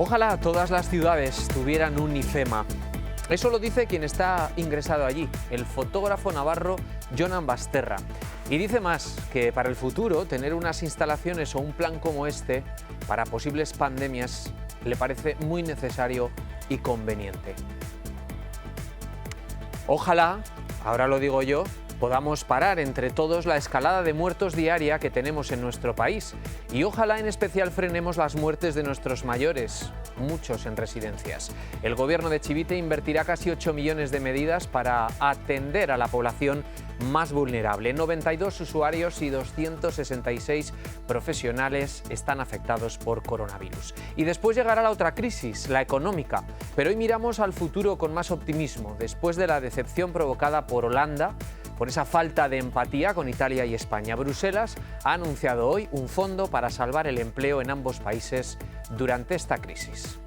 Ojalá todas las ciudades tuvieran un IFEMA. Eso lo dice quien está ingresado allí, el fotógrafo navarro Jonan Basterra. Y dice más, que para el futuro tener unas instalaciones o un plan como este para posibles pandemias le parece muy necesario y conveniente. Ojalá, ahora lo digo yo, podamos parar entre todos la escalada de muertos diaria que tenemos en nuestro país. Y ojalá en especial frenemos las muertes de nuestros mayores, muchos en residencias. El gobierno de Chivite invertirá casi 8 millones de medidas para atender a la población más vulnerable. 92 usuarios y 266 profesionales están afectados por coronavirus. Y después llegará la otra crisis, la económica. Pero hoy miramos al futuro con más optimismo, después de la decepción provocada por Holanda, por esa falta de empatía con Italia y España. Bruselas ha anunciado hoy un fondo para salvar el empleo en ambos países durante esta crisis.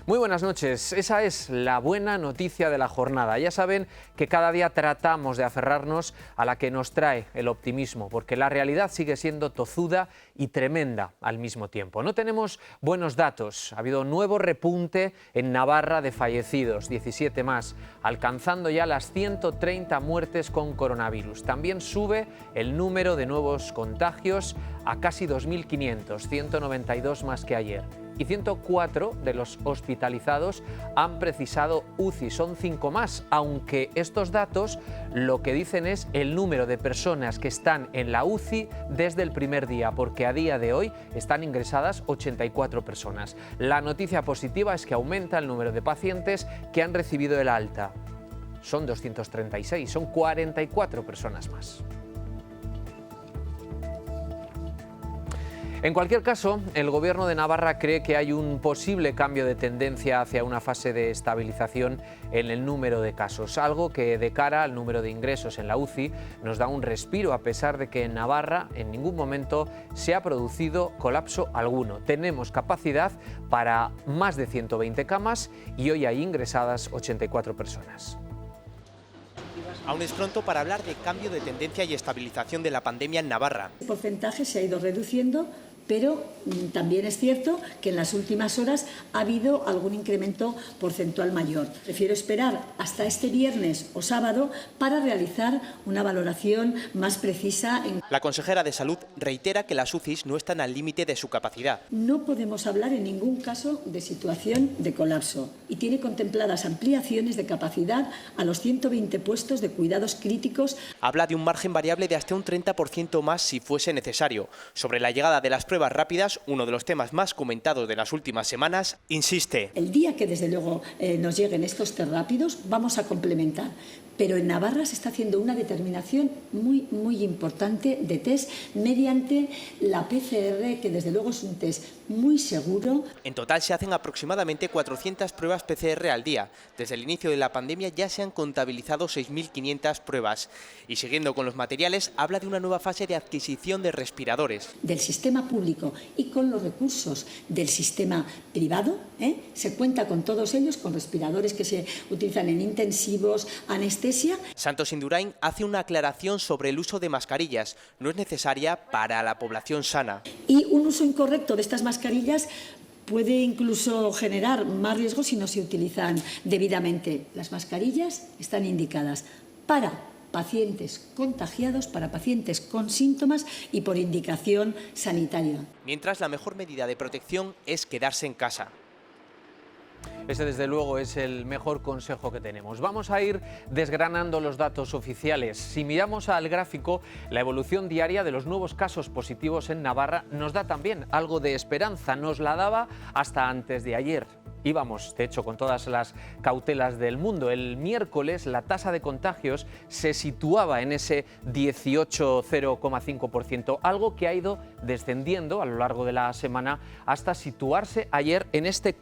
Muy buenas noches, esa es la buena noticia de la jornada. Ya saben que cada día tratamos de aferrarnos a la que nos trae el optimismo, porque la realidad sigue siendo tozuda y tremenda al mismo tiempo. No tenemos buenos datos, ha habido nuevo repunte en Navarra de fallecidos, 17 más, alcanzando ya las 130 muertes con coronavirus. También sube el número de nuevos contagios a casi 2.500, 192 más que ayer. Y 104 de los hospitalizados han precisado UCI, son 5 más, aunque estos datos lo que dicen es el número de personas que están en la UCI desde el primer día, porque a día de hoy están ingresadas 84 personas. La noticia positiva es que aumenta el número de pacientes que han recibido el alta. Son 236, son 44 personas más. En cualquier caso, el Gobierno de Navarra cree que hay un posible cambio de tendencia hacia una fase de estabilización en el número de casos, algo que de cara al número de ingresos en la UCI nos da un respiro, a pesar de que en Navarra en ningún momento se ha producido colapso alguno. Tenemos capacidad para más de 120 camas y hoy hay ingresadas 84 personas. Aún es pronto para hablar de cambio de tendencia y estabilización de la pandemia en Navarra. El porcentaje se ha ido reduciendo, pero también es cierto que en las últimas horas ha habido algún incremento porcentual mayor. Prefiero esperar hasta este viernes o sábado para realizar una valoración más precisa. La consejera de Salud reitera que las UCIs no están al límite de su capacidad. No podemos hablar en ningún caso de situación de colapso y tiene contempladas ampliaciones de capacidad a los 120 puestos de cuidados críticos. Habla de un margen variable de hasta un 30% más si fuese necesario. Sobre la llegada de las pruebas rápidas, uno de los temas más comentados de las últimas semanas, insiste. El día que desde luego nos lleguen estos test rápidos vamos a complementar, pero en Navarra se está haciendo una determinación muy importante de test mediante la PCR, que desde luego es un test muy seguro. En total se hacen aproximadamente 400 pruebas PCR al día. Desde el inicio de la pandemia ya se han contabilizado 6.500 pruebas. Y siguiendo con los materiales, habla de una nueva fase de adquisición de respiradores. Del sistema público y con los recursos del sistema privado, se cuenta con todos ellos, con respiradores que se utilizan en intensivos, anestesia. Santos Indurain hace una aclaración sobre el uso de mascarillas. No es necesaria para la población sana. Y un uso incorrecto de estas mascarillas puede incluso generar más riesgos si no se utilizan debidamente. Las mascarillas están indicadas para pacientes contagiados, para pacientes con síntomas y por indicación sanitaria. Mientras, la mejor medida de protección es quedarse en casa. Ese, desde luego, es el mejor consejo que tenemos. Vamos a ir desgranando los datos oficiales. Si miramos al gráfico, la evolución diaria de los nuevos casos positivos en Navarra nos da también algo de esperanza. Nos la daba hasta antes de ayer. Íbamos, de hecho, con todas las cautelas del mundo. El miércoles la tasa de contagios se situaba en ese 18,5%, algo que ha ido descendiendo a lo largo de la semana hasta situarse ayer en este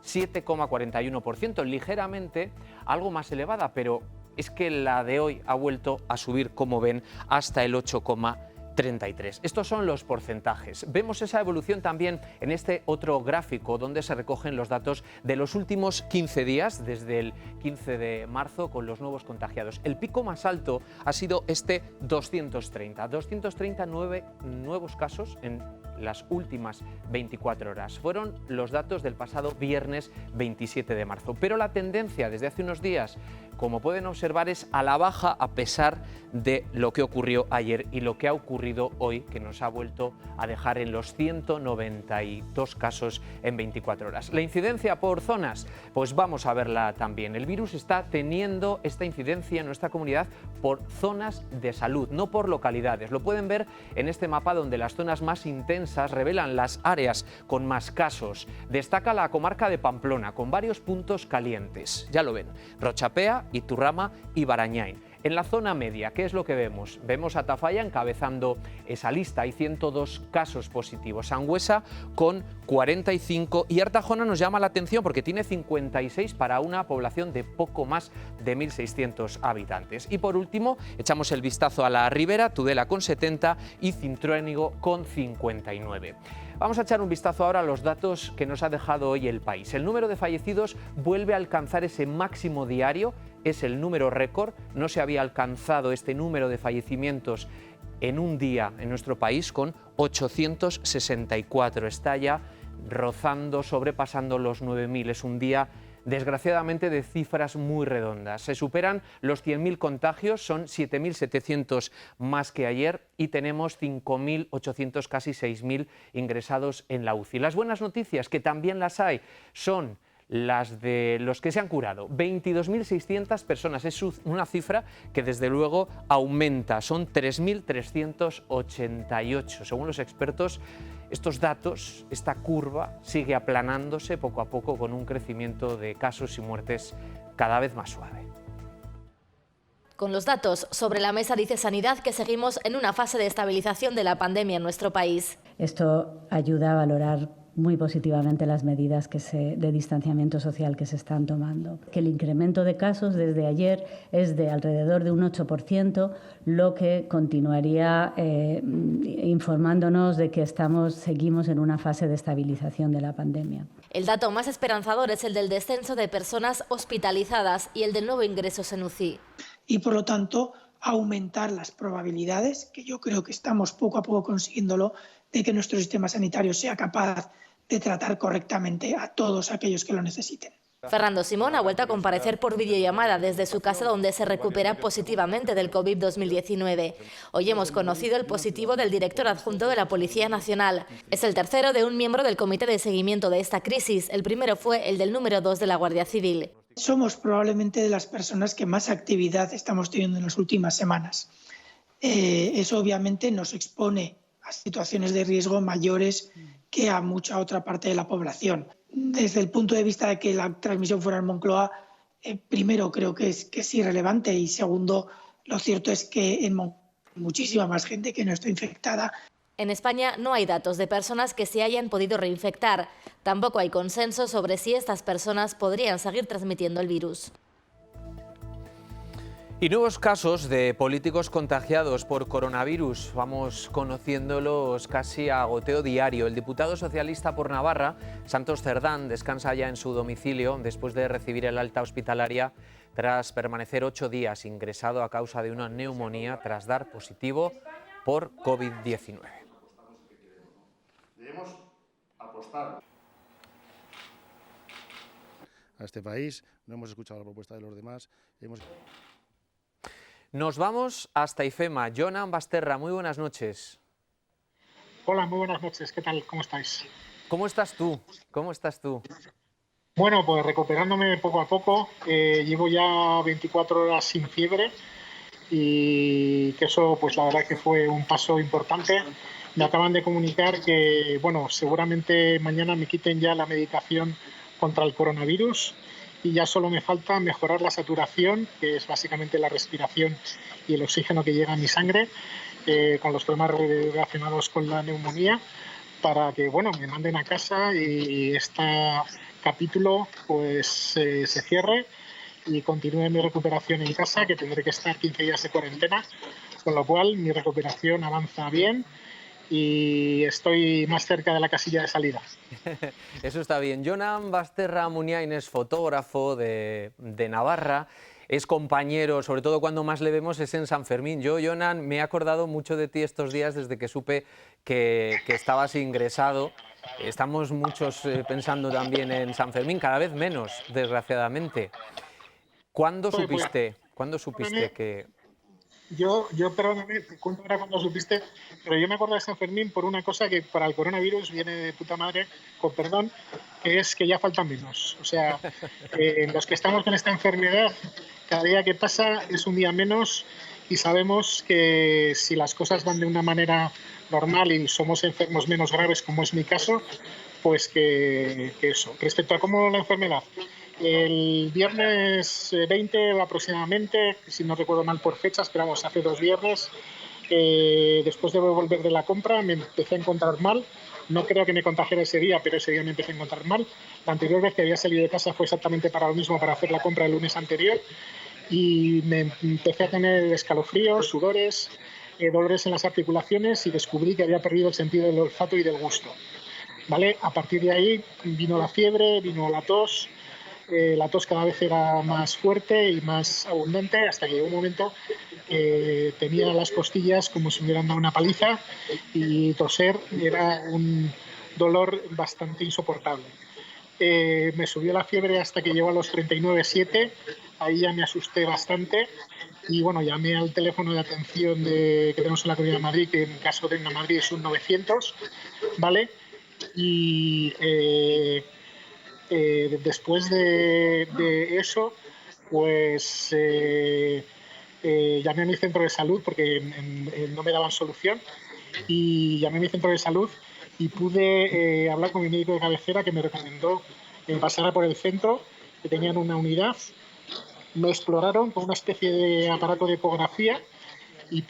7,41%, ligeramente algo más elevada, pero es que la de hoy ha vuelto a subir, como ven, hasta el 8,33%. Estos son los porcentajes. Vemos esa evolución también en este otro gráfico donde se recogen los datos de los últimos 15 días, desde el 15 de marzo, con los nuevos contagiados. El pico más alto ha sido este 230 nuevos casos en las últimas 24 horas. Fueron los datos del pasado viernes 27 de marzo. Pero la tendencia desde hace unos días, como pueden observar, es a la baja a pesar de lo que ocurrió ayer y lo que ha ocurrido hoy, que nos ha vuelto a dejar en los 192 casos en 24 horas. La incidencia por zonas, pues vamos a verla también. El virus está teniendo esta incidencia en nuestra comunidad por zonas de salud, no por localidades. Lo pueden ver en este mapa donde las zonas más intensas revelan las áreas con más casos. Destaca la comarca de Pamplona, con varios puntos calientes. Ya lo ven, Rochapea, Iturrama y Barañáin. En la zona media, ¿qué es lo que vemos? Vemos a Tafalla encabezando esa lista, hay 102 casos positivos. Sangüesa con 45 y Artajona nos llama la atención porque tiene 56 para una población de poco más de 1.600 habitantes. Y por último, echamos el vistazo a la Ribera, Tudela con 70 y Cintruénigo con 59. Vamos a echar un vistazo ahora a los datos que nos ha dejado hoy el país. El número de fallecidos vuelve a alcanzar ese máximo diario, es el número récord. No se había alcanzado este número de fallecimientos en un día en nuestro país, con 864. Está ya rozando, sobrepasando los 9.000. Es un día, desgraciadamente, de cifras muy redondas. Se superan los 100.000 contagios, son 7.700 más que ayer y tenemos 5.800, casi 6.000 ingresados en la UCI. Las buenas noticias, que también las hay, son las de los que se han curado. 22.600 personas, es una cifra que desde luego aumenta, son 3.388. Según los expertos, estos datos, esta curva sigue aplanándose poco a poco con un crecimiento de casos y muertes cada vez más suave. Con los datos sobre la mesa dice Sanidad que seguimos en una fase de estabilización de la pandemia en nuestro país. Esto ayuda a valorar muy positivamente las medidas de distanciamiento social que se están tomando. Que el incremento de casos desde ayer es de alrededor de un 8%, lo que continuaría informándonos de que seguimos en una fase de estabilización de la pandemia. El dato más esperanzador es el del descenso de personas hospitalizadas y el de nuevos ingresos en UCI. Y por lo tanto, aumentar las probabilidades, que yo creo que estamos poco a poco consiguiéndolo, de que nuestro sistema sanitario sea capaz de tratar correctamente a todos aquellos que lo necesiten. Fernando Simón ha vuelto a comparecer por videollamada desde su casa, donde se recupera positivamente del COVID 2019. Hoy hemos conocido el positivo del director adjunto de la Policía Nacional. Es el tercero de un miembro del comité de seguimiento de esta crisis. El primero fue el del número 2 de la Guardia Civil. Somos probablemente de las personas que más actividad estamos teniendo en las últimas semanas. Eso obviamente nos expone a situaciones de riesgo mayores que a mucha otra parte de la población. Desde el punto de vista de que la transmisión fuera en Moncloa, primero creo que es irrelevante y segundo, lo cierto es que en Moncloa hay muchísima más gente que no está infectada. En España no hay datos de personas que se hayan podido reinfectar. Tampoco hay consenso sobre si estas personas podrían seguir transmitiendo el virus. Y nuevos casos de políticos contagiados por coronavirus, vamos conociéndolos casi a goteo diario. El diputado socialista por Navarra, Santos Cerdán, descansa ya en su domicilio después de recibir el alta hospitalaria tras permanecer 8 días ingresado a causa de una neumonía tras dar positivo por COVID-19. Debemos apostar a este país, no hemos escuchado la propuesta de los demás. Nos vamos hasta IFEMA. Jonan Basterra, muy buenas noches. Hola, muy buenas noches. ¿Qué tal? ¿Cómo estáis? ¿Cómo estás tú? ¿Cómo estás tú? Bueno, pues recuperándome poco a poco. Llevo ya 24 horas sin fiebre y que eso, pues la verdad que fue un paso importante. Me acaban de comunicar que, bueno, seguramente mañana me quiten ya la medicación contra el coronavirus y ya solo me falta mejorar la saturación, que es básicamente la respiración y el oxígeno que llega a mi sangre, con los problemas relacionados con la neumonía, para que, bueno, me manden a casa y este capítulo pues se cierre y continúe mi recuperación en casa, que tendré que estar 15 días de cuarentena, con lo cual mi recuperación avanza bien y estoy más cerca de la casilla de salida. Eso está bien. Jonan Basterra Muniain es fotógrafo de Navarra es compañero, sobre todo cuando más le vemos es en San Fermín. Yo, Jonan, me he acordado mucho de ti estos días desde que supe que estabas ingresado. Estamos muchos pensando también en San Fermín, cada vez menos, desgraciadamente. ¿Cuándo supiste que...? Yo, perdóname, te cuento ahora cuando supiste, pero yo me acuerdo de San Fermín por una cosa que para el coronavirus viene de puta madre, con perdón, que es que ya faltan menos. O sea, los que estamos con esta enfermedad, cada día que pasa es un día menos y sabemos que si las cosas van de una manera normal y somos enfermos menos graves, como es mi caso, pues que eso. Respecto a cómo la enfermedad, el viernes 20 aproximadamente, si no recuerdo mal por fechas, pero vamos, hace 2 viernes, después de volver de la compra me empecé a encontrar mal. No creo que me contagiara ese día, pero ese día me empecé a encontrar mal. La anterior vez que había salido de casa fue exactamente para lo mismo, para hacer la compra el lunes anterior, y me empecé a tener escalofríos, sudores, dolores en las articulaciones y descubrí que había perdido el sentido del olfato y del gusto. ¿Vale? A partir de ahí vino la fiebre, vino la tos. La tos cada vez era más fuerte y más abundante, hasta que llegó un momento que tenía las costillas como si me hubieran dado una paliza, y toser era un dolor bastante insoportable. Me subió la fiebre hasta que llegó a los 39,7, ahí ya me asusté bastante y bueno, llamé al teléfono de atención que tenemos en la Comunidad de Madrid, que en caso de Madrid es un 900, ¿vale? Y después de eso, pues llamé a mi centro de salud porque no me daban solución, y llamé a mi centro de salud y pude hablar con mi médico de cabecera, que me recomendó que me pasara por el centro, que tenían una unidad. Me exploraron con una especie de aparato de ecografía y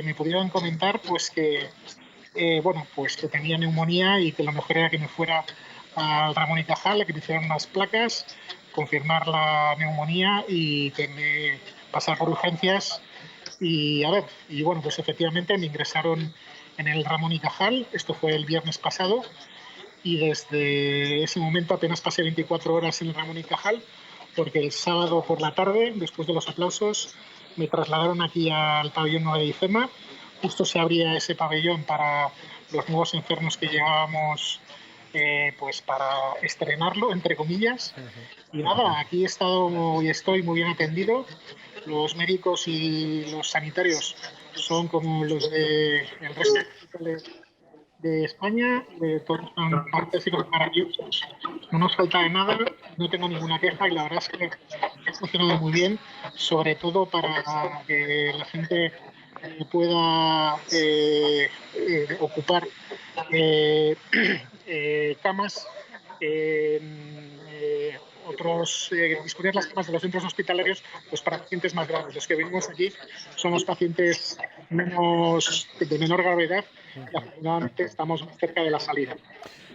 me pudieron comentar pues que tenía neumonía y que lo mejor era que me fuera al Ramón y Cajal, que me hicieran unas placas, confirmar la neumonía y que me pasara por urgencias. Y bueno, pues efectivamente me ingresaron en el Ramón y Cajal. Esto fue el viernes pasado, y desde ese momento apenas pasé 24 horas en el Ramón y Cajal, porque el sábado por la tarde, después de los aplausos, me trasladaron aquí al pabellón 9 de IFEMA. Justo se abría ese pabellón para los nuevos enfermos que llegábamos, pues para estrenarlo, entre comillas. Y nada, aquí he estado y estoy muy bien atendido. Los médicos y los sanitarios son como los del resto de España, todos son fantásticos, maravillosos, no nos falta de nada, no tengo ninguna queja, y la verdad es que ha funcionado muy bien, sobre todo para que la gente pueda ocupar camas, disponer las camas de los centros hospitalarios pues para pacientes más graves. Los que venimos aquí somos pacientes de menor gravedad, y afortunadamente estamos más cerca de la salida.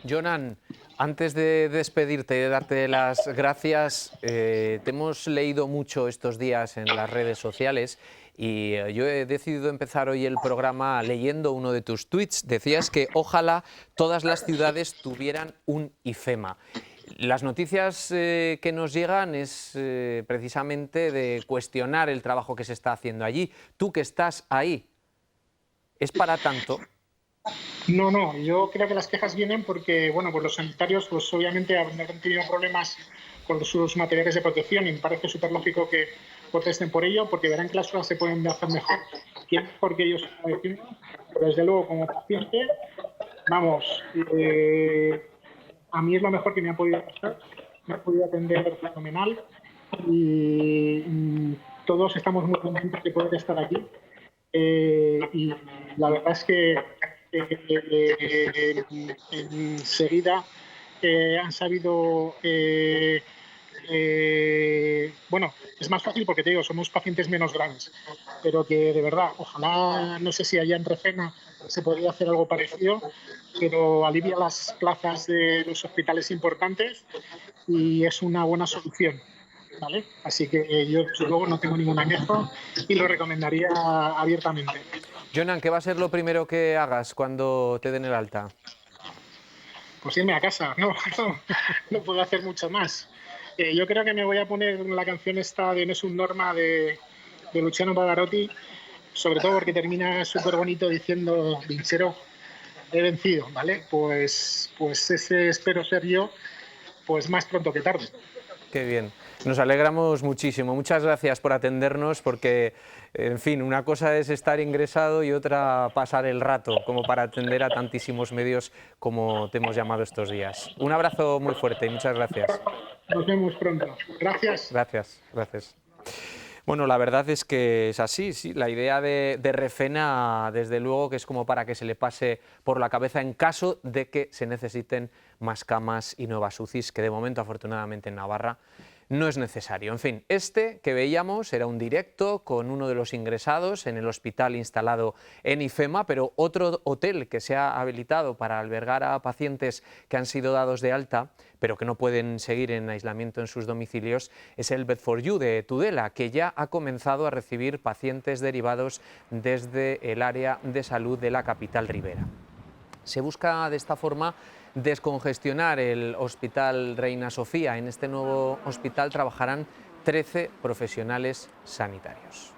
Jonan, antes de despedirte y de darte las gracias, te hemos leído mucho estos días en las redes sociales, y yo he decidido empezar hoy el programa leyendo uno de tus tweets. Decías que ojalá todas las ciudades tuvieran un IFEMA. Las noticias que nos llegan es precisamente de cuestionar el trabajo que se está haciendo allí. Tú que estás ahí, ¿es para tanto? No, yo creo que las quejas vienen porque, bueno, pues los sanitarios pues obviamente han tenido problemas con sus materiales de protección, y me parece súper lógico que protesten por ello, porque verán que las cosas se pueden hacer mejor. ¿Quién mejor que ellos están diciendo? Pero desde luego, como paciente, vamos, a mí es lo mejor que me ha podido pasar, me ha podido atender fenomenal, y todos estamos muy contentos de poder estar aquí, y la verdad es que enseguida han sabido, bueno, es más fácil porque te digo, somos pacientes menos graves, pero que de verdad, ojalá, no sé si allá en Requena se podría hacer algo parecido, pero alivia las plazas de los hospitales importantes y es una buena solución, ¿vale? Así que yo, desde luego, no tengo ninguna queja y lo recomendaría abiertamente. Jonan, ¿qué va a ser lo primero que hagas cuando te den el alta? Pues irme a casa, no puedo hacer mucho más. Yo creo que me voy a poner la canción esta de Nessun Norma de Luciano Pavarotti, sobre todo porque termina súper bonito diciendo: Vincero, he vencido, ¿vale? Pues ese espero ser yo, pues más pronto que tarde. Qué bien, nos alegramos muchísimo. Muchas gracias por atendernos porque, en fin, una cosa es estar ingresado y otra pasar el rato, como para atender a tantísimos medios como te hemos llamado estos días. Un abrazo muy fuerte y muchas gracias. Nos vemos pronto. Gracias. Gracias, gracias. Bueno, la verdad es que es así, sí. La idea de Refena, desde luego, que es como para que se le pase por la cabeza en caso de que se necesiten más camas y nuevas UCIs, que de momento, afortunadamente, en Navarra no es necesario. En fin, este que veíamos era un directo con uno de los ingresados en el hospital instalado en IFEMA, pero otro hotel que se ha habilitado para albergar a pacientes que han sido dados de alta, pero que no pueden seguir en aislamiento en sus domicilios, es el Bed4U de Tudela, que ya ha comenzado a recibir pacientes derivados desde el área de salud de la capital ribera. Se busca de esta forma descongestionar el Hospital Reina Sofía. En este nuevo hospital trabajarán 13 profesionales sanitarios.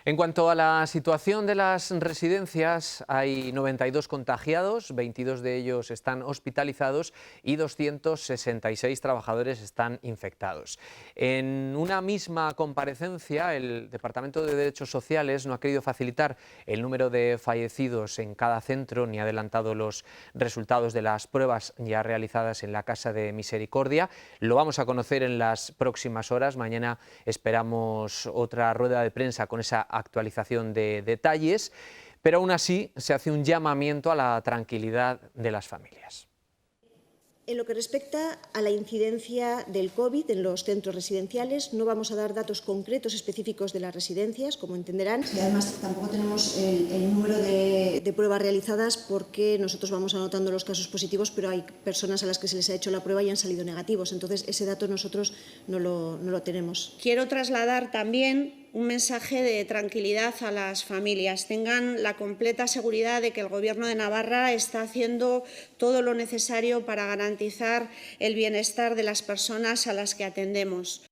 En cuanto a la situación de las residencias, hay 92 contagiados, 22 de ellos están hospitalizados y 266 trabajadores están infectados. En una misma comparecencia, el Departamento de Derechos Sociales no ha querido facilitar el número de fallecidos en cada centro ni ha adelantado los resultados de las pruebas ya realizadas en la Casa de Misericordia. Lo vamos a conocer en las próximas horas. Mañana esperamos otra rueda de prensa con esa actualización de detalles, pero aún así se hace un llamamiento a la tranquilidad de las familias. En lo que respecta a la incidencia del COVID en los centros residenciales, no vamos a dar datos concretos específicos de las residencias, como entenderán. Y además tampoco tenemos el número de pruebas realizadas porque nosotros vamos anotando los casos positivos, pero hay personas a las que se les ha hecho la prueba y han salido negativos. Entonces, ese dato nosotros no lo tenemos. Quiero trasladar también un mensaje de tranquilidad a las familias. Tengan la completa seguridad de que el Gobierno de Navarra está haciendo todo lo necesario para garantizar el bienestar de las personas a las que atendemos.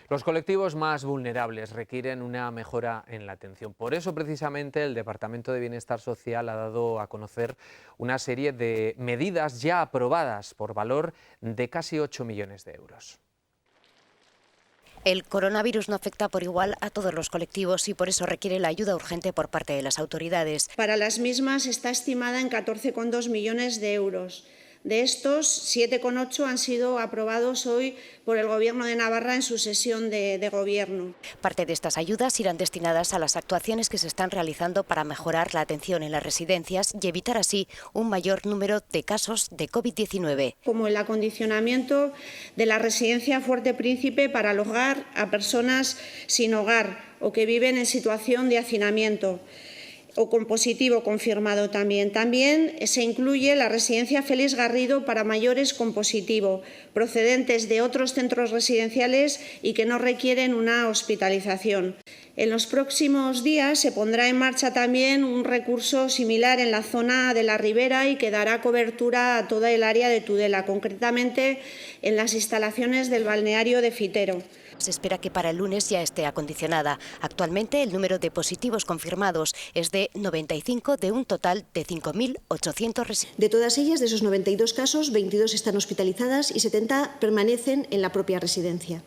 Los colectivos más vulnerables requieren una mejora en la atención. Por eso, precisamente, el Departamento de Bienestar Social ha dado a conocer una serie de medidas ya aprobadas por valor de casi 8 millones de euros. El coronavirus no afecta por igual a todos los colectivos y por eso requiere la ayuda urgente por parte de las autoridades. Para las mismas está estimada en 14,2 millones de euros. De estos, 7,8 han sido aprobados hoy por el Gobierno de Navarra en su sesión de Gobierno. Parte de estas ayudas irán destinadas a las actuaciones que se están realizando para mejorar la atención en las residencias y evitar así un mayor número de casos de COVID-19. Como el acondicionamiento de la residencia Fuerte Príncipe para alojar a personas sin hogar o que viven en situación de hacinamiento, o con positivo confirmado también. También se incluye la residencia Félix Garrido para mayores con positivo, procedentes de otros centros residenciales y que no requieren una hospitalización. En los próximos días se pondrá en marcha también un recurso similar en la zona de la Ribera y que dará cobertura a toda el área de Tudela, concretamente en las instalaciones del balneario de Fitero. Se espera que para el lunes ya esté acondicionada. Actualmente el número de positivos confirmados es de 95 de un total de 5.800 residentes. De todas ellas, de esos 92 casos, 22 están hospitalizadas y 70 permanecen en la propia residencia.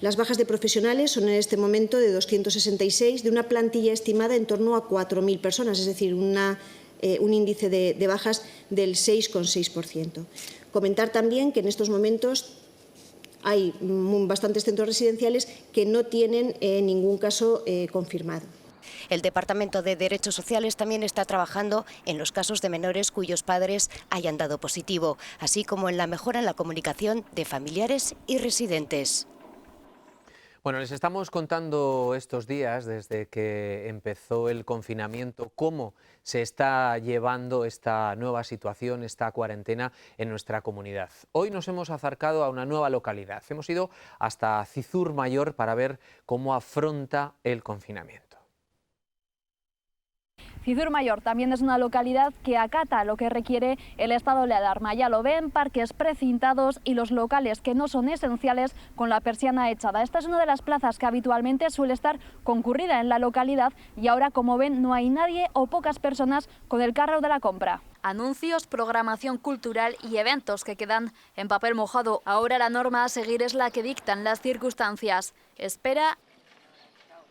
Las bajas de profesionales son en este momento de 266, de una plantilla estimada en torno a 4.000 personas, es decir, un índice de bajas del 6,6%. Comentar también que en estos momentos hay bastantes centros residenciales que no tienen ningún caso confirmado. El Departamento de Derechos Sociales también está trabajando en los casos de menores cuyos padres hayan dado positivo, así como en la mejora en la comunicación de familiares y residentes. Bueno, les estamos contando estos días, desde que empezó el confinamiento, cómo se está llevando esta nueva situación, esta cuarentena en nuestra comunidad. Hoy nos hemos acercado a una nueva localidad. Hemos ido hasta Cizur Mayor para ver cómo afronta el confinamiento. Cizur Mayor también es una localidad que acata lo que requiere el estado de alarma. Ya lo ven, parques precintados y los locales que no son esenciales con la persiana echada. Esta es una de las plazas que habitualmente suele estar concurrida en la localidad y ahora, como ven, no hay nadie o pocas personas con el carro de la compra. Anuncios, programación cultural y eventos que quedan en papel mojado. Ahora la norma a seguir es la que dictan las circunstancias. Espera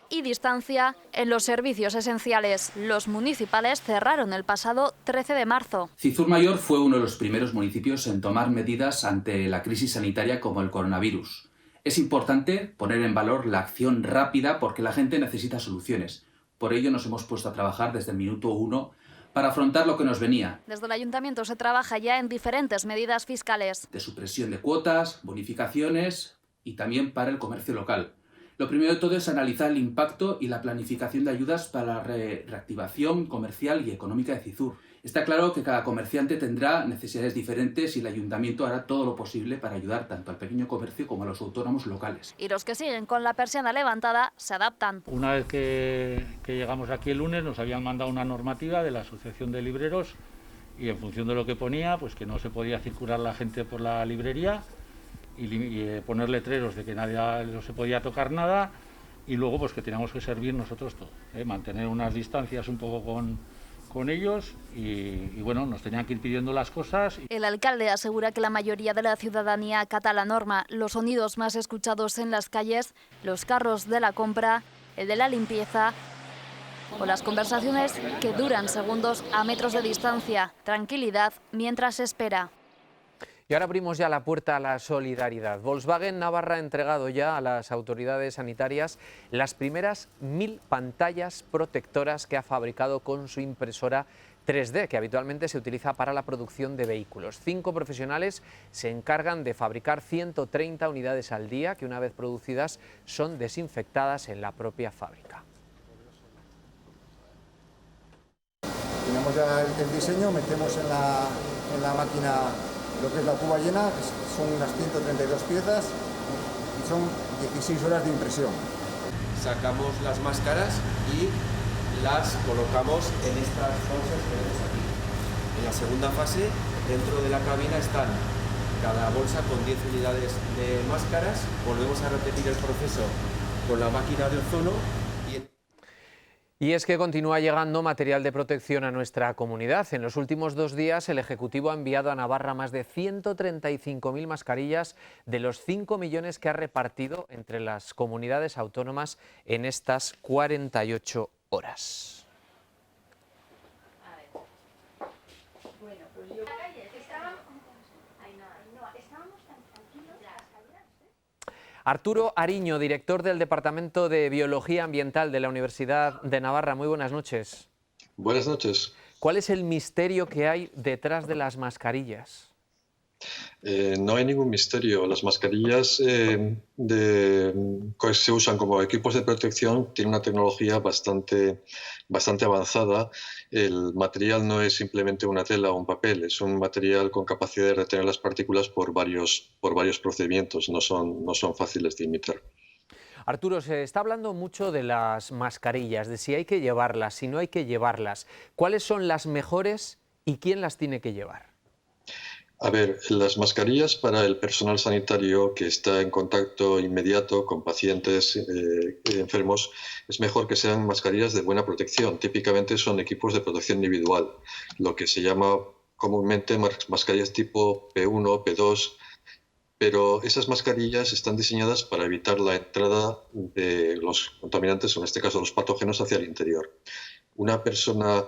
y distancia en los servicios esenciales. Los municipales cerraron el pasado 13 de marzo. Cizur Mayor fue uno de los primeros municipios en tomar medidas ante la crisis sanitaria como el coronavirus. Es importante poner en valor la acción rápida porque la gente necesita soluciones. Por ello nos hemos puesto a trabajar desde el minuto 1 para afrontar lo que nos venía. Desde el ayuntamiento se trabaja ya en diferentes medidas fiscales. De supresión de cuotas, bonificaciones y también para el comercio local. Lo primero de todo es analizar el impacto y la planificación de ayudas para la reactivación comercial y económica de Cizur. Está claro que cada comerciante tendrá necesidades diferentes y el ayuntamiento hará todo lo posible para ayudar tanto al pequeño comercio como a los autónomos locales. Y los que siguen con la persiana levantada se adaptan. Una vez que llegamos aquí el lunes nos habían mandado una normativa de la Asociación de Libreros y en función de lo que ponía, pues que no se podía circular la gente por la librería y poner letreros de que nadie no se podía tocar nada y luego pues que teníamos que servir nosotros todo, mantener unas distancias un poco con ellos y bueno, nos tenían que ir pidiendo las cosas. El alcalde asegura que la mayoría de la ciudadanía acata la norma. Los sonidos más escuchados en las calles, los carros de la compra, el de la limpieza o las conversaciones que duran segundos a metros de distancia. Tranquilidad mientras se espera. Y ahora abrimos ya la puerta a la solidaridad. Volkswagen Navarra ha entregado ya a las autoridades sanitarias las primeras 1000 pantallas protectoras que ha fabricado con su impresora 3D, que habitualmente se utiliza para la producción de vehículos. 5 profesionales se encargan de fabricar 130 unidades al día, que una vez producidas son desinfectadas en la propia fábrica. Tenemos ya el diseño, metemos en la máquina lo que es la cuba llena, que son unas 132 piezas y son 16 horas de impresión. Sacamos las máscaras y las colocamos en estas bolsas que vemos aquí. En la segunda fase, dentro de la cabina están cada bolsa con 10 unidades de máscaras. Volvemos a repetir el proceso con la máquina de ozono. Y es que continúa llegando material de protección a nuestra comunidad. En los últimos 2 días el Ejecutivo ha enviado a Navarra más de 135.000 mascarillas de los 5 millones que ha repartido entre las comunidades autónomas en estas 48 horas. Arturo Ariño, director del Departamento de Biología Ambiental de la Universidad de Navarra. Muy buenas noches. Buenas noches. ¿Cuál es el misterio que hay detrás de las mascarillas? No hay ningún misterio. Las mascarillas que se usan como equipos de protección tienen una tecnología bastante avanzada. El material no es simplemente una tela o un papel, es un material con capacidad de retener las partículas por varios procedimientos, no son fáciles de imitar. Arturo, se está hablando mucho de las mascarillas, de si hay que llevarlas, si no hay que llevarlas. ¿Cuáles son las mejores y quién las tiene que llevar? A ver, las mascarillas para el personal sanitario que está en contacto inmediato con pacientes enfermos, es mejor que sean mascarillas de buena protección. Típicamente son equipos de protección individual, lo que se llama comúnmente mascarillas tipo P1, P2, pero esas mascarillas están diseñadas para evitar la entrada de los contaminantes, o en este caso los patógenos, hacia el interior. Una persona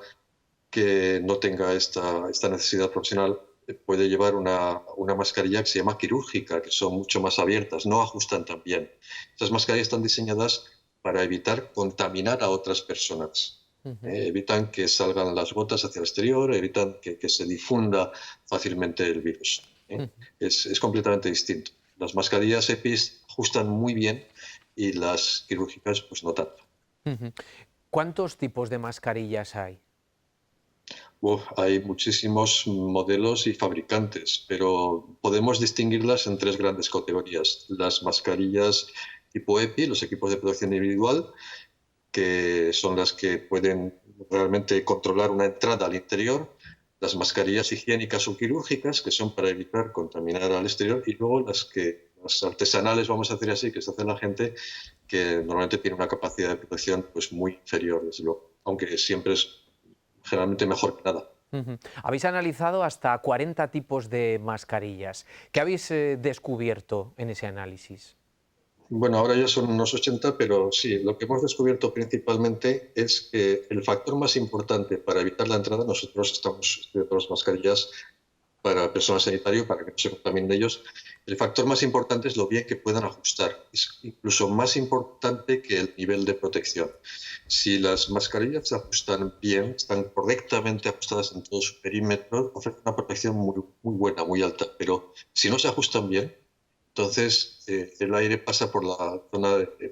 que no tenga esta necesidad profesional puede llevar una mascarilla que se llama quirúrgica, que son mucho más abiertas, no ajustan tan bien. Estas mascarillas están diseñadas para evitar contaminar a otras personas. Evitan que salgan las gotas hacia el exterior, evitan que se difunda fácilmente el virus. Es completamente distinto. Las mascarillas EPIs ajustan muy bien y las quirúrgicas pues no tanto. ¿Cuántos tipos de mascarillas hay? Hay muchísimos modelos y fabricantes, pero podemos distinguirlas en 3 grandes categorías. Las mascarillas tipo EPI, los equipos de protección individual, que son las que pueden realmente controlar una entrada al interior, las mascarillas higiénicas o quirúrgicas, que son para evitar contaminar al exterior, y luego las artesanales, vamos a decir así, que se hace la gente, que normalmente tiene una capacidad de protección pues muy inferior, desde luego, aunque siempre es generalmente mejor que nada. Habéis analizado hasta 40 tipos de mascarillas. ¿Qué habéis descubierto en ese análisis? Bueno, ahora ya son unos 80, pero sí, lo que hemos descubierto principalmente es que el factor más importante para evitar la entrada, nosotros estamos estudiando las mascarillas para el personal sanitario, para que no se contaminen ellos, el factor más importante es lo bien que puedan ajustar. Es incluso más importante que el nivel de protección. Si las mascarillas se ajustan bien, están correctamente ajustadas en todo su perímetro, ofrecen una protección muy buena, muy alta, pero si no se ajustan bien, entonces el aire pasa por la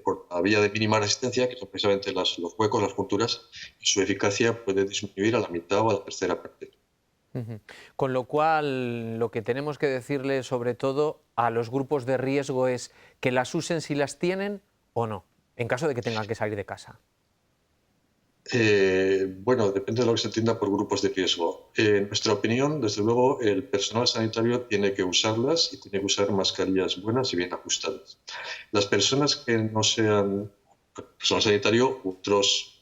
por la vía de mínima resistencia, que son precisamente los huecos, las junturas, y su eficacia puede disminuir a la mitad o a la tercera parte. Con lo cual, lo que tenemos que decirle sobre todo a los grupos de riesgo es que las usen si las tienen o no, en caso de que tengan que salir de casa. Bueno, depende de lo que se entienda por grupos de riesgo. En nuestra opinión, desde luego, el personal sanitario tiene que usarlas y tiene que usar mascarillas buenas y bien ajustadas. Las personas que no sean personal sanitario, otros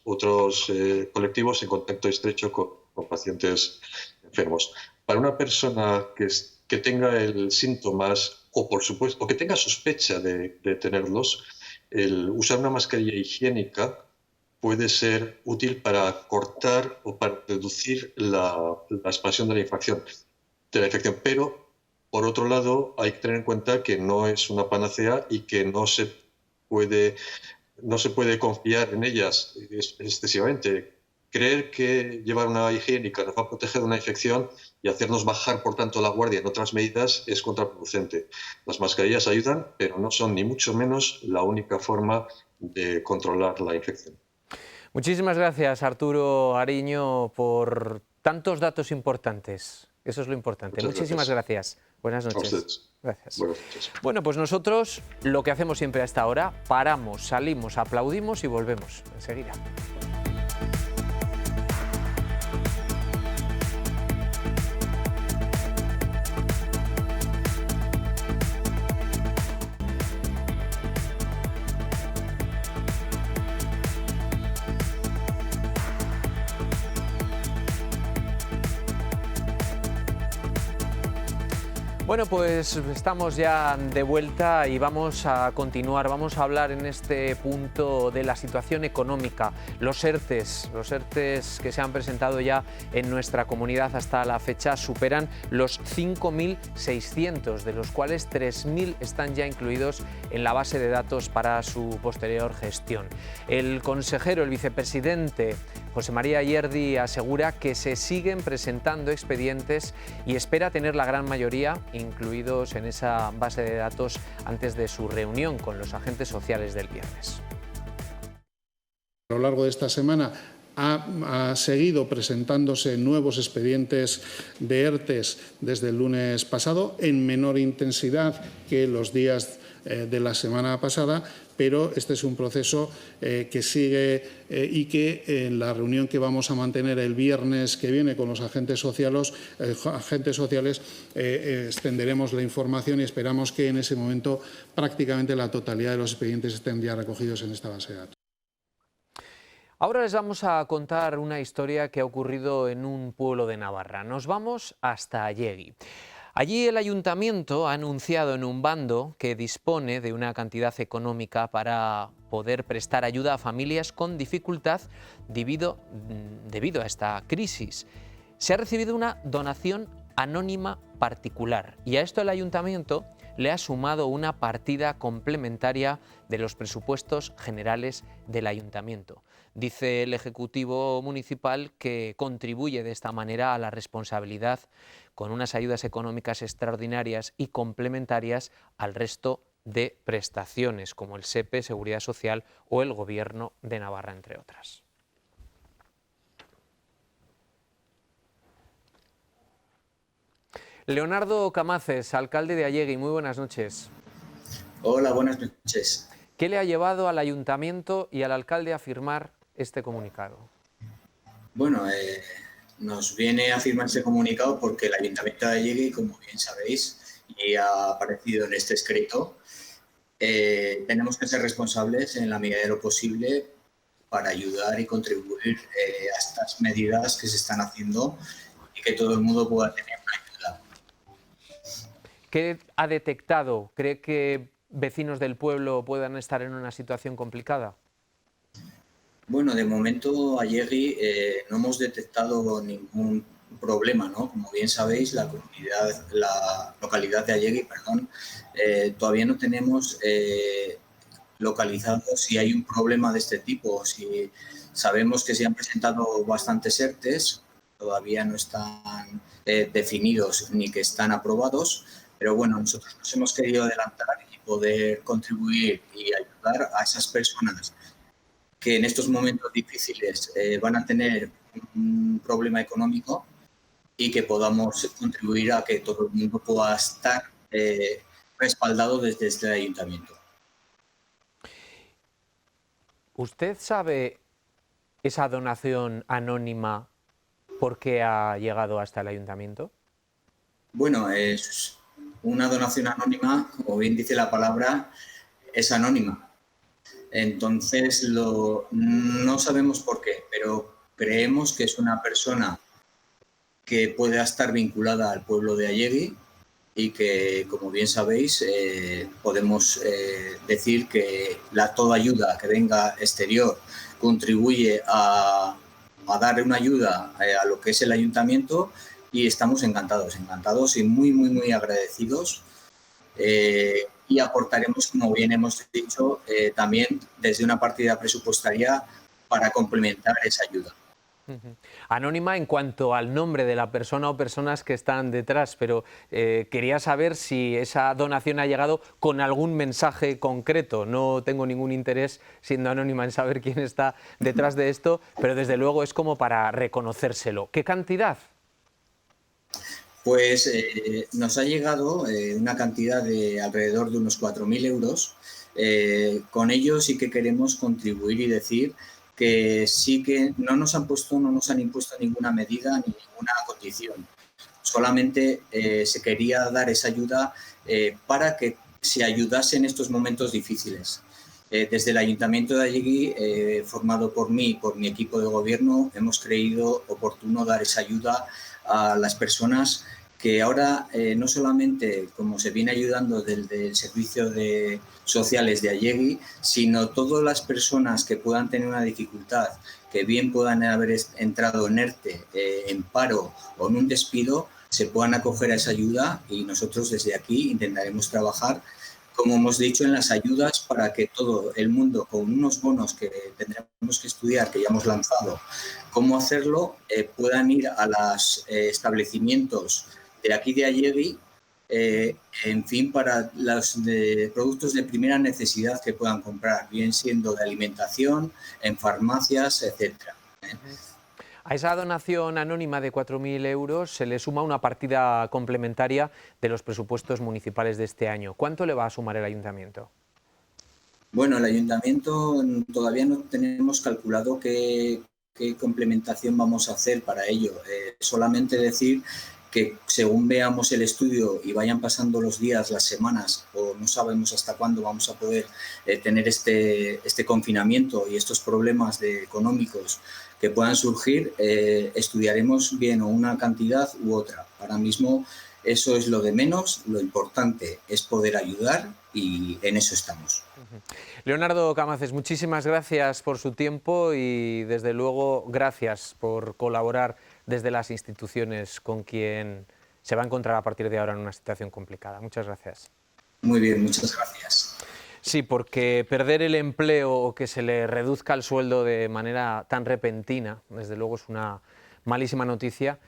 colectivos en contacto estrecho con pacientes enfermos. Para una persona que tenga el síntomas o, por supuesto, o que tenga sospecha de tenerlos, el usar una mascarilla higiénica puede ser útil para cortar o para reducir la expansión de la infección. Pero, por otro lado, hay que tener en cuenta que no es una panacea y que no se puede confiar en ellas excesivamente. Creer que llevar una higiénica nos va a proteger de una infección y hacernos bajar, por tanto, la guardia en otras medidas es contraproducente. Las mascarillas ayudan, pero no son ni mucho menos la única forma de controlar la infección. Muchísimas gracias, Arturo Ariño, por tantos datos importantes. Eso es lo importante. Muchísimas gracias. Buenas noches. Gracias. Buenas noches. Bueno, pues nosotros lo que hacemos siempre a esta hora, paramos, salimos, aplaudimos y volvemos enseguida. Bueno, pues estamos ya de vuelta y vamos a continuar, vamos a hablar en este punto de la situación económica, los ERTEs que se han presentado ya en nuestra comunidad hasta la fecha superan los 5.600, de los cuales 3.000 están ya incluidos en la base de datos para su posterior gestión. El consejero, el vicepresidente José María Ayerdi asegura que se siguen presentando expedientes y espera tener la gran mayoría incluidos en esa base de datos antes de su reunión con los agentes sociales del viernes. A lo largo de esta semana ha seguido presentándose nuevos expedientes de ERTEs desde el lunes pasado, en menor intensidad que los días de la semana pasada, pero este es un proceso que sigue y que en la reunión que vamos a mantener el viernes que viene con los agentes sociales extenderemos la información y esperamos que en ese momento prácticamente la totalidad de los expedientes estén ya recogidos en esta base de datos. Ahora les vamos a contar una historia que ha ocurrido en un pueblo de Navarra. Nos vamos hasta Allegui. Allí el ayuntamiento ha anunciado en un bando que dispone de una cantidad económica para poder prestar ayuda a familias con dificultad debido a esta crisis. Se ha recibido una donación anónima particular y a esto el ayuntamiento le ha sumado una partida complementaria de los presupuestos generales del ayuntamiento. Dice el Ejecutivo Municipal que contribuye de esta manera a la responsabilidad con unas ayudas económicas extraordinarias y complementarias al resto de prestaciones, como el SEPE, Seguridad Social o el Gobierno de Navarra, entre otras. Leonardo Camaces, alcalde de Allegui, muy buenas noches. Hola, buenas noches. ¿Qué le ha llevado al ayuntamiento y al alcalde a firmar este comunicado? Bueno, nos viene a firmar este comunicado porque el Ayuntamiento de Allegui, como bien sabéis, y ha aparecido en este escrito, tenemos que ser responsables en la medida de lo posible para ayudar y contribuir a estas medidas que se están haciendo y que todo el mundo pueda tener una ayuda. ¿Qué ha detectado? ¿Cree que vecinos del pueblo puedan estar en una situación complicada? Bueno, de momento Allegui no hemos detectado ningún problema, ¿no? Como bien sabéis, la localidad de Allegui, todavía no tenemos localizado si hay un problema de este tipo. Si sabemos que se han presentado bastantes ERTEs, todavía no están definidos ni que están aprobados, pero bueno, nosotros nos hemos querido adelantar y poder contribuir y ayudar a esas personas que en estos momentos difíciles van a tener un problema económico y que podamos contribuir a que todo el mundo pueda estar respaldado desde este ayuntamiento. ¿Usted sabe esa donación anónima por qué ha llegado hasta el ayuntamiento? Bueno, es una donación anónima, como bien dice la palabra, es anónima. Entonces, no sabemos por qué, pero creemos que es una persona que pueda estar vinculada al pueblo de Allegui y que, como bien sabéis, podemos decir que toda ayuda que venga exterior contribuye a dar una ayuda a lo que es el ayuntamiento y estamos encantados y muy agradecidos. Y aportaremos, como bien hemos dicho, también desde una partida presupuestaria para complementar esa ayuda. Anónima en cuanto al nombre de la persona o personas que están detrás, pero quería saber si esa donación ha llegado con algún mensaje concreto. No tengo ningún interés, siendo anónima, en saber quién está detrás de esto, pero desde luego es como para reconocérselo. ¿Qué cantidad? Pues nos ha llegado una cantidad de alrededor de unos 4.000 euros. Con ello sí que queremos contribuir y decir que sí que no nos han impuesto ninguna medida ni ninguna condición. Solamente se quería dar esa ayuda para que se ayudase en estos momentos difíciles. Desde el Ayuntamiento de Allegui, formado por mí y por mi equipo de gobierno, hemos creído oportuno dar esa ayuda a las personas que ahora no solamente como se viene ayudando desde el servicio sociales de Allegui, sino todas las personas que puedan tener una dificultad, que bien puedan haber entrado en ERTE, en paro o en un despido, se puedan acoger a esa ayuda y nosotros desde aquí intentaremos trabajar, como hemos dicho, en las ayudas para que todo el mundo, con unos bonos que tendremos que estudiar, que ya hemos lanzado, cómo hacerlo, puedan ir a los establecimientos de aquí de Allegui, en fin, para los productos de primera necesidad que puedan comprar, bien siendo de alimentación, en farmacias, etcétera. A esa donación anónima de 4.000 euros se le suma una partida complementaria de los presupuestos municipales de este año. ¿Cuánto le va a sumar el ayuntamiento? Bueno, el ayuntamiento todavía no tenemos calculado qué complementación vamos a hacer para ello. Solamente decir que según veamos el estudio y vayan pasando los días, las semanas, o no sabemos hasta cuándo vamos a poder tener este confinamiento y estos problemas económicos que puedan surgir, estudiaremos bien o una cantidad u otra. Ahora mismo eso es lo de menos, lo importante es poder ayudar y en eso estamos. Leonardo Camaces, muchísimas gracias por su tiempo y desde luego gracias por colaborar desde las instituciones con quien se va a encontrar a partir de ahora en una situación complicada. Muchas gracias. Muy bien, muchas gracias. Sí, porque perder el empleo o que se le reduzca el sueldo de manera tan repentina, desde luego es una malísima noticia.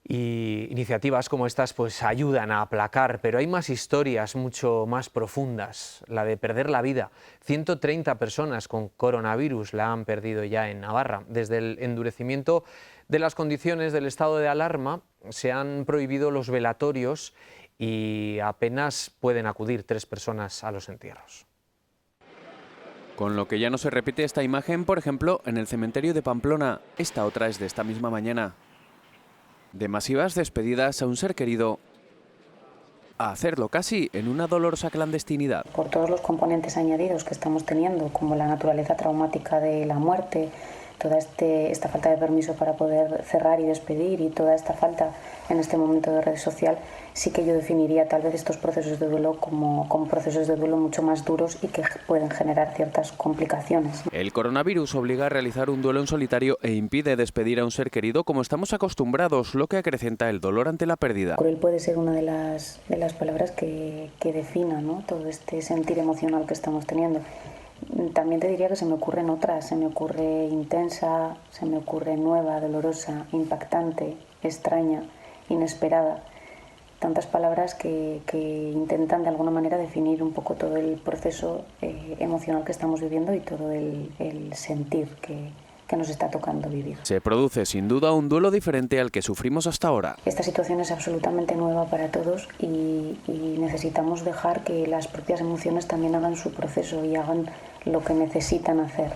Y iniciativas como estas pues ayudan a aplacar, pero hay más historias mucho más profundas. La de perder la vida. 130 personas con coronavirus la han perdido ya en Navarra. Desde el endurecimiento de las condiciones del estado de alarma se han prohibido los velatorios y apenas pueden acudir 3 personas a los entierros. Con lo que ya no se repite esta imagen, por ejemplo, en el cementerio de Pamplona. Esta otra es de esta misma mañana. De masivas despedidas a un ser querido a hacerlo casi en una dolorosa clandestinidad. Por todos los componentes añadidos que estamos teniendo, como la naturaleza traumática de la muerte, toda esta falta de permiso para poder cerrar y despedir y toda esta falta en este momento de red social, sí que yo definiría tal vez estos procesos de duelo como procesos de duelo mucho más duros y que pueden generar ciertas complicaciones. El coronavirus obliga a realizar un duelo en solitario e impide despedir a un ser querido como estamos acostumbrados, lo que acrecenta el dolor ante la pérdida. Cruel puede ser una de las palabras que defina, ¿no?, todo este sentir emocional que estamos teniendo. También te diría que se me ocurren otras, se me ocurre intensa, se me ocurre nueva, dolorosa, impactante, extraña, inesperada. Tantas palabras que intentan de alguna manera definir un poco todo el proceso emocional que estamos viviendo y todo el sentir que nos está tocando vivir. Se produce sin duda un duelo diferente al que sufrimos hasta ahora. Esta situación es absolutamente nueva para todos y necesitamos dejar que las propias emociones también hagan su proceso y hagan lo que necesitan hacer.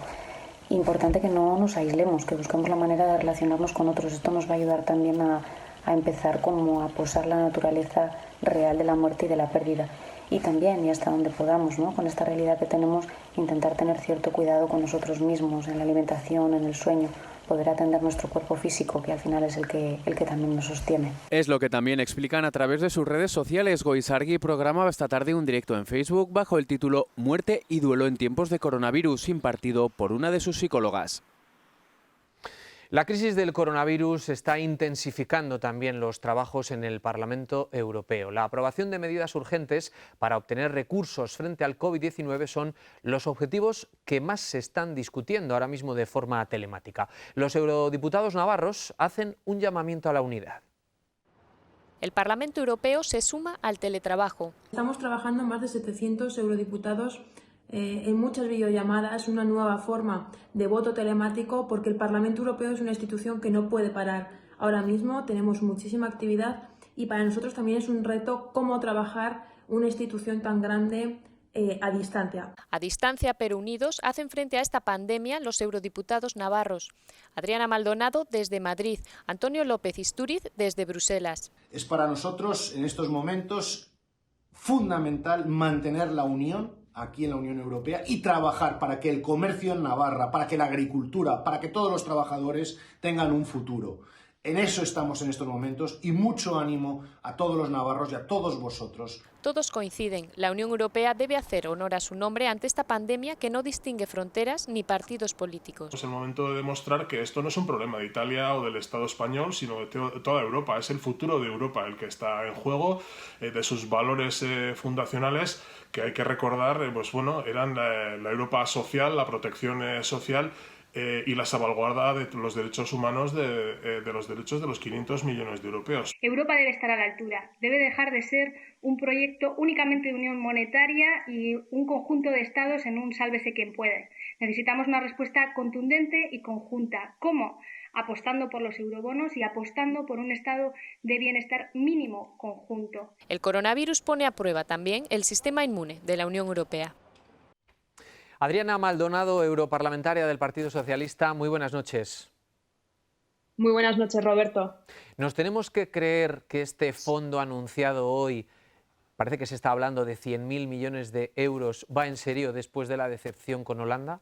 Importante que no nos aislemos, que busquemos la manera de relacionarnos con otros. Esto nos va a ayudar también a empezar como a posar la naturaleza real de la muerte y de la pérdida. Y también, y hasta donde podamos, ¿no?, con esta realidad que tenemos, intentar tener cierto cuidado con nosotros mismos, en la alimentación, en el sueño, poder atender nuestro cuerpo físico, que al final es el que también nos sostiene. Es lo que también explican a través de sus redes sociales. Goizargui programaba esta tarde un directo en Facebook bajo el título Muerte y duelo en tiempos de coronavirus, impartido por una de sus psicólogas. La crisis del coronavirus está intensificando también los trabajos en el Parlamento Europeo. La aprobación de medidas urgentes para obtener recursos frente al COVID-19 son los objetivos que más se están discutiendo ahora mismo de forma telemática. Los eurodiputados navarros hacen un llamamiento a la unidad. El Parlamento Europeo se suma al teletrabajo. Estamos trabajando más de 700 eurodiputados en muchas videollamadas, una nueva forma de voto telemático, porque el Parlamento Europeo es una institución que no puede parar. Ahora mismo tenemos muchísima actividad y para nosotros también es un reto cómo trabajar una institución tan grande a distancia. A distancia pero unidos hacen frente a esta pandemia los eurodiputados navarros. Adriana Maldonado desde Madrid, Antonio López Istúriz desde Bruselas. Es para nosotros en estos momentos fundamental mantener la unión aquí en la Unión Europea y trabajar para que el comercio en Navarra, para que la agricultura, para que todos los trabajadores tengan un futuro. En eso estamos en estos momentos y mucho ánimo a todos los navarros y a todos vosotros. Todos coinciden, la Unión Europea debe hacer honor a su nombre ante esta pandemia que no distingue fronteras ni partidos políticos. Es el momento de demostrar que esto no es un problema de Italia o del Estado español, sino de toda Europa. Es el futuro de Europa el que está en juego, de sus valores fundacionales, que hay que recordar, eran la Europa social, la protección social, y la salvaguarda de los derechos humanos, de los derechos de los 500 millones de europeos. Europa debe estar a la altura, debe dejar de ser un proyecto únicamente de unión monetaria y un conjunto de estados en un sálvese quien puede. Necesitamos una respuesta contundente y conjunta. ¿Cómo? Apostando por los eurobonos y apostando por un estado de bienestar mínimo conjunto. El coronavirus pone a prueba también el sistema inmune de la Unión Europea. Adriana Maldonado, europarlamentaria del Partido Socialista, muy buenas noches. Muy buenas noches, Roberto. ¿Nos tenemos que creer que este fondo anunciado hoy, parece que se está hablando de 100.000 millones de euros, va en serio después de la decepción con Holanda?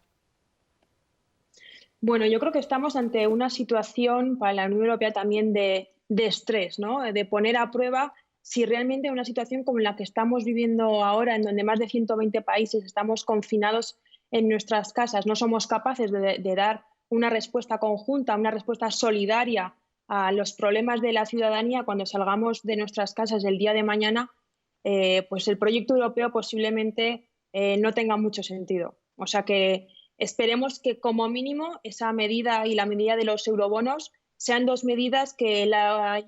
Bueno, yo creo que estamos ante una situación para la Unión Europea también de estrés, ¿no? De poner a prueba si realmente una situación como la que estamos viviendo ahora, en donde más de 120 países estamos confinados en nuestras casas, no somos capaces de dar una respuesta conjunta, una respuesta solidaria a los problemas de la ciudadanía cuando salgamos de nuestras casas el día de mañana, pues el proyecto europeo posiblemente no tenga mucho sentido. O sea que esperemos que como mínimo esa medida y la medida de los eurobonos sean dos medidas que la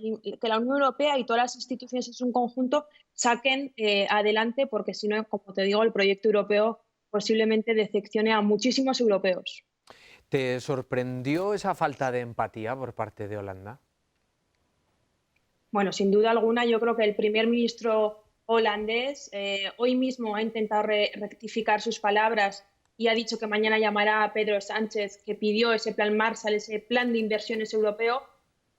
Unión Europea y todas las instituciones en su conjunto saquen adelante, porque si no, como te digo, el proyecto europeo posiblemente decepcione a muchísimos europeos. ¿Te sorprendió esa falta de empatía por parte de Holanda? Bueno, sin duda alguna, yo creo que el primer ministro holandés hoy mismo ha intentado rectificar sus palabras y ha dicho que mañana llamará a Pedro Sánchez, que pidió ese plan Marshall, ese plan de inversiones europeo,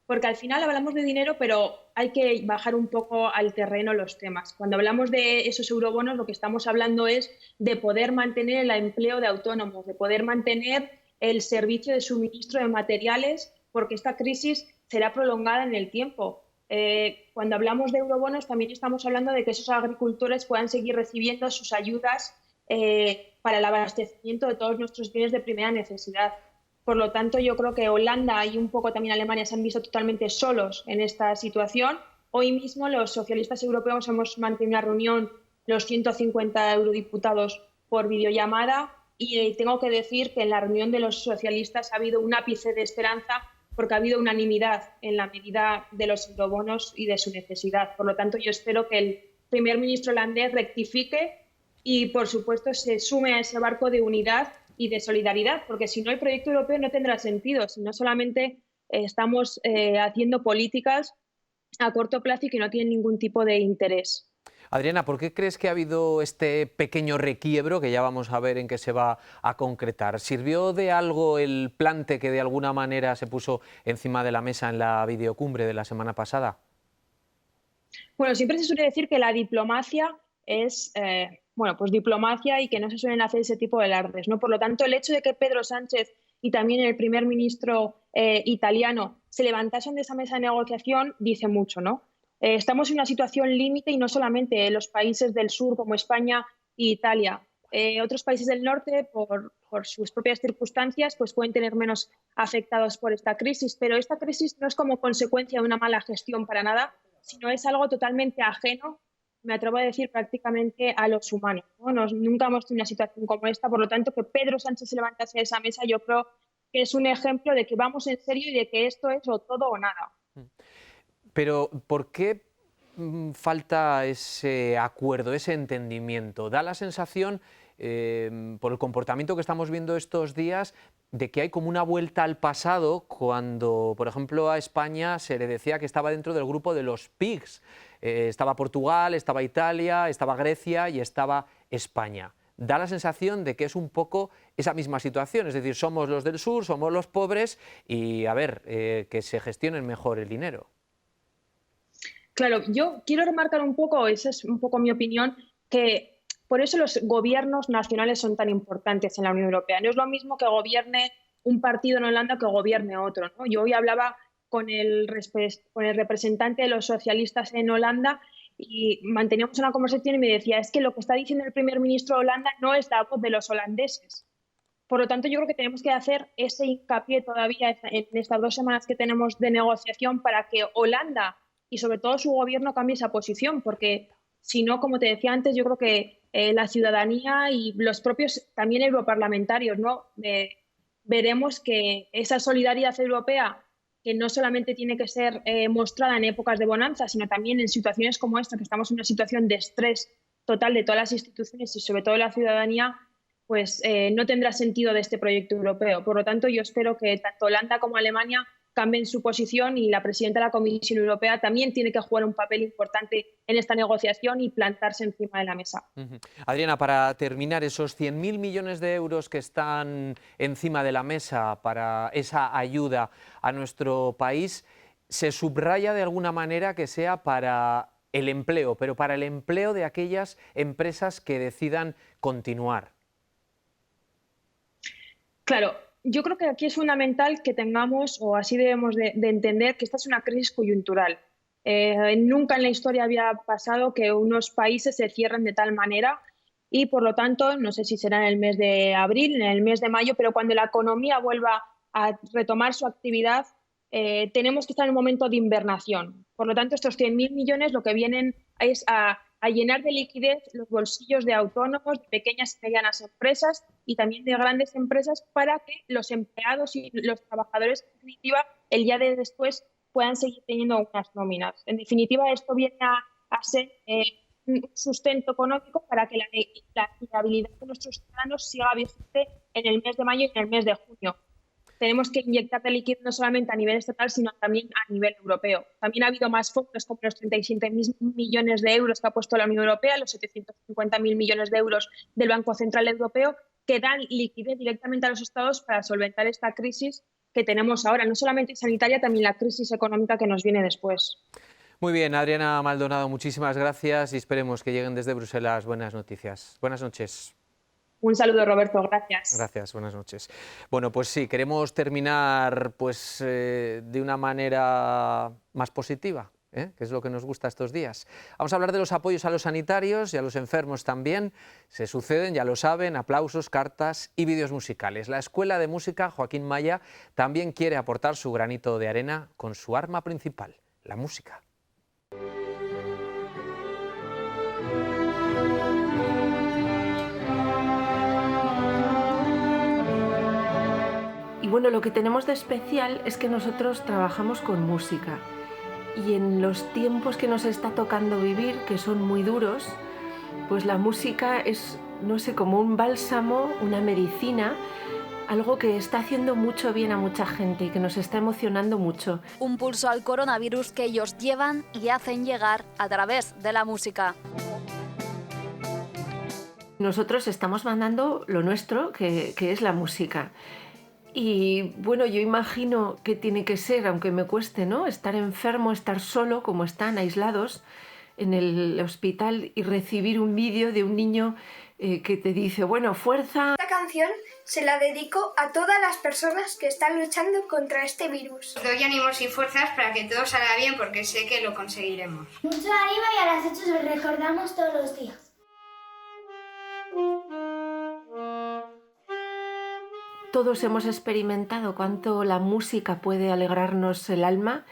porque al final hablamos de dinero, pero hay que bajar un poco al terreno los temas. Cuando hablamos de esos eurobonos, lo que estamos hablando es de poder mantener el empleo de autónomos, de poder mantener el servicio de suministro de materiales, porque esta crisis será prolongada en el tiempo. Cuando hablamos de eurobonos, también estamos hablando de que esos agricultores puedan seguir recibiendo sus ayudas para el abastecimiento de todos nuestros bienes de primera necesidad. Por lo tanto, yo creo que Holanda y un poco también Alemania se han visto totalmente solos en esta situación. Hoy mismo los socialistas europeos hemos mantenido una reunión, los 150 eurodiputados por videollamada, y tengo que decir que en la reunión de los socialistas ha habido un ápice de esperanza porque ha habido unanimidad en la medida de los eurobonos y de su necesidad. Por lo tanto, yo espero que el primer ministro holandés rectifique y, por supuesto, se sume a ese barco de unidad y de solidaridad, porque si no, el proyecto europeo no tendrá sentido, si no solamente estamos haciendo políticas a corto plazo y que no tienen ningún tipo de interés. Adriana, ¿por qué crees que ha habido este pequeño requiebro, que ya vamos a ver en qué se va a concretar? ¿Sirvió de algo el plante que de alguna manera se puso encima de la mesa en la videocumbre de la semana pasada? Bueno, siempre se suele decir que la diplomacia es pues diplomacia y que no se suelen hacer ese tipo de alardes, ¿no? Por lo tanto, el hecho de que Pedro Sánchez y también el primer ministro italiano se levantasen de esa mesa de negociación dice mucho, ¿no? Estamos en una situación límite y no solamente los países del sur como España e Italia. Otros países del norte, por sus propias circunstancias, pues pueden tener menos afectados por esta crisis, pero esta crisis no es como consecuencia de una mala gestión para nada, sino es algo totalmente ajeno, me atrevo a decir prácticamente a los humanos, ¿no? Nunca hemos tenido una situación como esta, por lo tanto que Pedro Sánchez se levantase de esa mesa yo creo que es un ejemplo de que vamos en serio y de que esto es o todo o nada. Pero ¿por qué falta ese acuerdo, ese entendimiento? Da la sensación, por el comportamiento que estamos viendo estos días, de que hay como una vuelta al pasado cuando, por ejemplo, a España se le decía que estaba dentro del grupo de los PIGS. Estaba Portugal, estaba Italia, estaba Grecia y estaba España. Da la sensación de que es un poco esa misma situación, es decir, somos los del sur, somos los pobres y, a ver, que se gestionen mejor el dinero. Claro, yo quiero remarcar un poco, esa es un poco mi opinión, que por eso los gobiernos nacionales son tan importantes en la Unión Europea. No es lo mismo que gobierne un partido en Holanda que gobierne otro, ¿no? Yo hoy hablaba con el representante de los socialistas en Holanda y manteníamos una conversación y me decía, es que lo que está diciendo el primer ministro de Holanda no es la voz de los holandeses. Por lo tanto, yo creo que tenemos que hacer ese hincapié todavía en estas 2 semanas que tenemos de negociación para que Holanda y sobre todo su gobierno cambie esa posición, porque si no, como te decía antes, yo creo que la ciudadanía y los propios también europarlamentarios, ¿no? Veremos que esa solidaridad europea, que no solamente tiene que ser mostrada en épocas de bonanza, sino también en situaciones como esta, que estamos en una situación de estrés total de todas las instituciones y sobre todo de la ciudadanía, pues no tendrá sentido de este proyecto europeo. Por lo tanto, yo espero que tanto Holanda como Alemania cambien su posición y la presidenta de la Comisión Europea también tiene que jugar un papel importante en esta negociación y plantarse encima de la mesa. Adriana, para terminar, esos 100.000 millones de euros que están encima de la mesa para esa ayuda a nuestro país, se subraya de alguna manera que sea para el empleo, pero para el empleo de aquellas empresas que decidan continuar. Claro. Yo creo que aquí es fundamental que tengamos, o así debemos de entender, que esta es una crisis coyuntural. Nunca en la historia había pasado que unos países se cierren de tal manera y, por lo tanto, no sé si será en el mes de abril, en el mes de mayo, pero cuando la economía vuelva a retomar su actividad, tenemos que estar en un momento de invernación. Por lo tanto, estos 100.000 millones lo que vienen es a llenar de liquidez los bolsillos de autónomos, de pequeñas y medianas empresas y también de grandes empresas para que los empleados y los trabajadores, en definitiva, el día de después puedan seguir teniendo unas nóminas. En definitiva, esto viene a ser un sustento económico para que la viabilidad de nuestros ciudadanos siga vigente en el mes de mayo y en el mes de junio. Tenemos que inyectar de liquidez no solamente a nivel estatal, sino también a nivel europeo. También ha habido más fondos, como los 37.000 millones de euros que ha puesto la Unión Europea, los 750.000 millones de euros del Banco Central Europeo, que dan liquidez directamente a los estados para solventar esta crisis que tenemos ahora, no solamente sanitaria, también la crisis económica que nos viene después. Muy bien, Adriana Maldonado, muchísimas gracias y esperemos que lleguen desde Bruselas buenas noticias. Buenas noches. Un saludo, Roberto, gracias. Gracias, buenas noches. Bueno, pues sí, queremos terminar pues, de una manera más positiva, que es lo que nos gusta estos días. Vamos a hablar de los apoyos a los sanitarios y a los enfermos también. Se suceden, ya lo saben, aplausos, cartas y vídeos musicales. La Escuela de Música Joaquín Maya también quiere aportar su granito de arena con su arma principal, la música. Y bueno, lo que tenemos de especial es que nosotros trabajamos con música y en los tiempos que nos está tocando vivir, que son muy duros, pues la música es, no sé, como un bálsamo, una medicina, algo que está haciendo mucho bien a mucha gente y que nos está emocionando mucho. Un pulso al coronavirus que ellos llevan y hacen llegar a través de la música. Nosotros estamos mandando lo nuestro, que es la música. Y bueno, yo imagino que tiene que ser, aunque me cueste, ¿no?, estar enfermo, estar solo, como están aislados en el hospital y recibir un vídeo de un niño que te dice, bueno, fuerza. Esta canción se la dedico a todas las personas que están luchando contra este virus. Os doy ánimos y fuerzas para que todo salga bien porque sé que lo conseguiremos. Mucho ánimo y a las 8 os recordamos todos los días. Todos hemos experimentado cuánto la música puede alegrarnos el alma.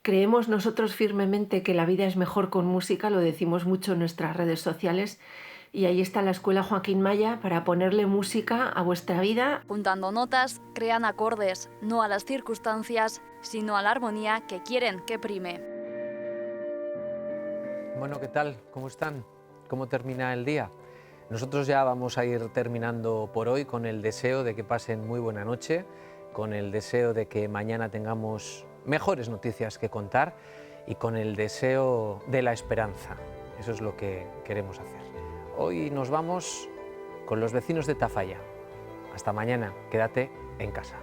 Creemos nosotros firmemente que la vida es mejor con música, lo decimos mucho en nuestras redes sociales. Y ahí está la Escuela Joaquín Maya para ponerle música a vuestra vida. Juntando notas, crean acordes, no a las circunstancias, sino a la armonía que quieren que prime. Bueno, ¿qué tal? ¿Cómo están? ¿Cómo termina el día? Nosotros ya vamos a ir terminando por hoy con el deseo de que pasen muy buena noche, con el deseo de que mañana tengamos mejores noticias que contar y con el deseo de la esperanza. Eso es lo que queremos hacer. Hoy nos vamos con los vecinos de Tafalla. Hasta mañana, quédate en casa.